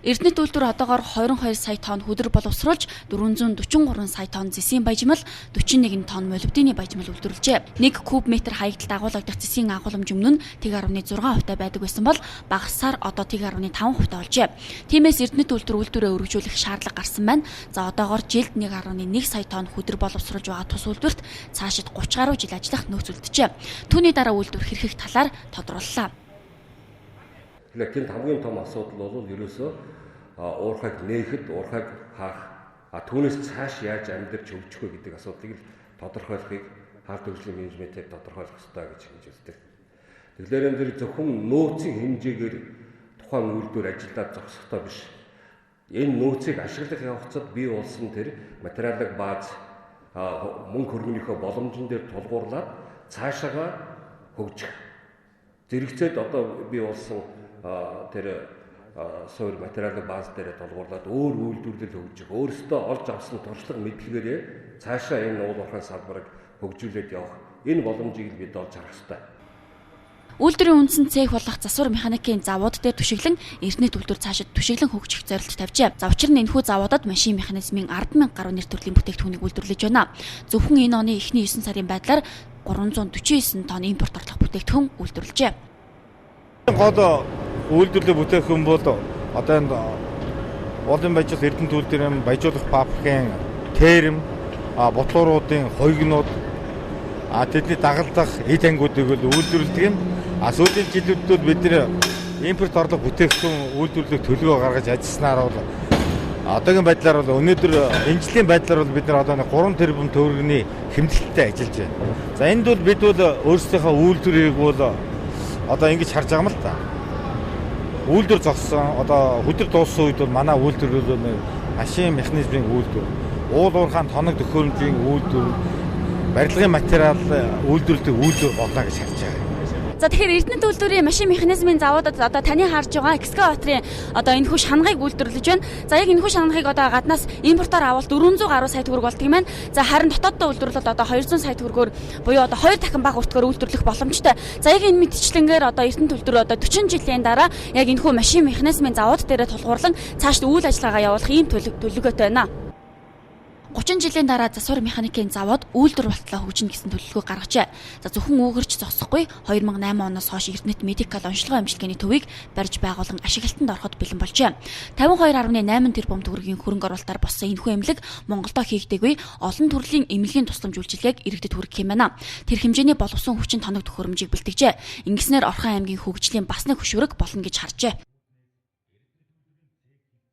Эрдэнэт үйлдвэр одоогоор 22 сая тонн хөдөр боловсруулж 443 сая тонн зэсийн баяжмал, 41 тонн молибдены баяжмал үйлдвэрлэжээ. 1 куб метр хаягдалд агуулгадах зэсийн агуулмж өмнө нь тэг 1.6% байдаг байсан бол багассаар одоо тэг 1.5% болжээ. Тиймээс Эрдэнэт үйлдвэрээ өргөжүүлэх шаардлага гарсан байна. За одоогоор жилд 1.1 сая тонн хөдөр боловсруулж байгаа тус үйлдвэрт цаашид 30 гаруй жил ажиллах нөөц үлджээ. Түүний дараа үйлдвэр хэрхэх талаар тодрууллаа. Тэнд хамгийн том асуудал бол ерөөсөө уурхайг нээхэд, уурхайг хаах, түүнээс цааш яаж амьдрч хөгжих вэ гэдэг асуудлыг тодорхойлохыг хард хөгжлийн менежментээр тодорхойлох ёстой гэж хэлж үздэг. Тэгэхээр энэ дэр зөвхөн нөөцийн хэмжээгээр тухайн үйлдвэр ажиллаад зогсохдоо биш. Энэ нөөцийг ашиглах явцад бий болсон тэр материалын бааз мөнгө хөргөнийхөө боломжн дээр тулгуурлаад цаашаага хөгжих. Зэрэгцээд одоо бий болсон тэр суур материалын бааз дээр тулгуурлаад өөр үйлдвэрлэл хөгжих, өөрөөсөө олж авсан туршлага мэдлэгээрээ цаашаа энэ уул уурхайн салбарыг хөгжүүлээд явах энэ боломжийг бид олж харах ёстой. Үйлдвэрийн үндсэн цех болох засвар механикийн завууд дээр түшиглэн Эрдэнэт үйлдвэр цаашид түшиглэн хөгжих зорилт тавьжээ. За учир нь энэхүү завуудад машин механизмын 10,000 гаруй нэр төрлийн бүтээгдэхүүнийг үйлдвэрлэж байна. Зөвхөн энэ оны эхний 9 сарын байдлаар 349 тонн импорт орлох бүтээгдэхүүн үйлдвэрлэжээ. Гол үйлдвэрлэх бүтээгдэхүүн бол одоо энэ улын баяжуулах Эрдэнэт үйлдвэрийн баяжуулах фабрикийн терм, ботлууруудын хойгнууд, тэдний дагалдах эд ангиудыг үйлдвэрлэдэг юм. Сүүлийн жилүүд бол бид нэр импорт орлого бүтээгдэхүүн үйлдвэрлэх төлөвөө гаргаж ажилласнаар бол одоогийн байдлаар бол өнөөдөр энэ жилийн байдлаар бол бид нар одоо 3 тэрбум төгрөгийн хэмнэлттэй ажиллаж байна. За энд бол бид бол өөрсдийнхөө үйлдвэрийг бол одоо ингэж харж байгаа юм л та. Үйлдвэр зогссон одоо хөдөр дууссан үед бол манай үйлдвэр бол машин механизмын үйлдвэр, уул уурхайн тоног төхөөрөмжийн үйлдвэр, барилгын материал үйлдвэрлэдэг үйлдвэр болно гэж харж байгаа. За тэгэхээр Эрдэнэт үйлдвэрийн машин механизмын завуудад одоо таны харж байгаа экскаваторын одоо энэхүү шанхыг үйлдвэрлэж байна. За яг энэхүү шанхыг одоо гаднаас импортоор авал 400 гаруй сая төгрөг болдог юм байна. За харин дотооддоо үйлдвэрлэлд одоо 200 сая төгрөгөөр буюу одоо 2 дахин бага өртгөөр үйлдвэрлэх боломжтой. За яг энэ мэтчлэнгээр одоо Эрдэнэт үйлдвэр одоо 40 жилийн дараа яг энэхүү машин механизмын завууд дээрээ тулгуурлан цаашд үйл ажиллагаагаа явуулах ийм төлөвлөгөөтэй байна. 30 жилийн дараа засвар механикийн завод үйлдвэр болтлоо хөгжинэ гэсэн төлөвлөгөө гаргажээ. За зөвхөн үүгэрч зогсохгүй 2008 оноос хойш Эрдэнэт медикал онцлогоо амжилтны төвийг барьж байгуулан ашиглалтанд ороход бэлэн болжээ. 52.8 тэрбум төгрөгийн хөрөнгө оруулалтаар болсон энэхүү эмнэлэг Монголдо хийгдээгүй олон төрлийн эмнэлгийн тусламж үйлчилгээг иргэдэд хүргэх юм байна. Тэр хэмжээний боловсон хүчин тоног төхөөрөмжийг бэлтгэжээ. Ингэснээр Орхон аймгийн хөгжлийн бас нэг хөшүүрэг болно гэж харжээ.